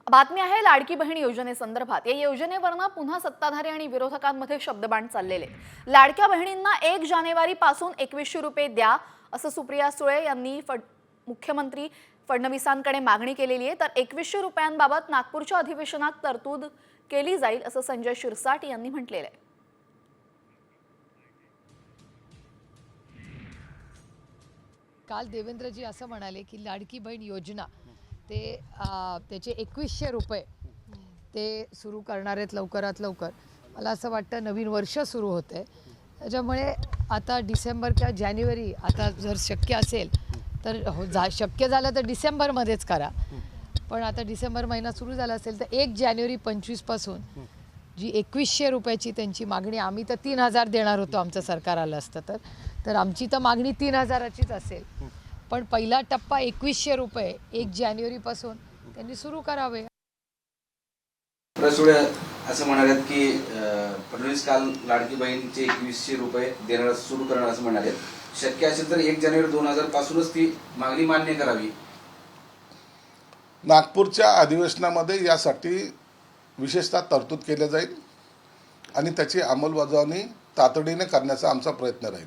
बातमी आहे लाडकी बहीण योजनेसंदर्भात। या योजनेवरनं पुन्हा सत्ताधारी आणि विरोधकांमध्ये शब्दबाण चाललेले। लाडक्या बहिणींना 1 जानेवारी पासून 2100 रुपये द्या असं सुप्रिया सुळे यांनी मुख्यमंत्री फडणवीसांकडे मागणी केलेली आहे। तर 2100 रुपयांबाबत नागपूरच्या अधिवेशनात तरतूद केली जाईल असं संजय शिरसाट यांनी म्हटलेलं आहे। काल देवेंद्रजी असं म्हणाले की लाडकी बहीण योजना ते त्याचे 2100 रुपये ते सुरू करणार आहेत लवकरात लवकर। मला असं वाटतं नवीन वर्ष सुरू होते, त्याच्यामुळे आता डिसेंबर किंवा जानेवारी आता जर शक्य असेल तर शक्य झालं तर डिसेंबरमध्येच करा। पण आता डिसेंबर महिना सुरू झाला असेल तर 1 जानेवारी 25 पासून जी 2100 रुपयाची त्यांची मागणी, आम्ही तर 3000 देणार होतो आमचं सरकार आलं असतं तर आमची तर मागणी 3000चीच असेल। पण पहिला टप्पा 2100 रुपये 1 जानेवारी पासून त्यांनी सुरू करावे। सुळे असं म्हणाले की फडणवीस काल लाडकी बहीणचे 2100 रुपये देणार सुरू करणार असं म्हणाले। शक्य असेल तर 1 जानेवारी 2000 पासूनच ती मागणी मान्य करावी। नागपूरच्या अधिवेशनामध्ये यासाठी विशेषतः तरतूद केली जाईल आणि त्याची अंमलबजावणी तातडीने करण्याचा आमचा प्रयत्न राहील।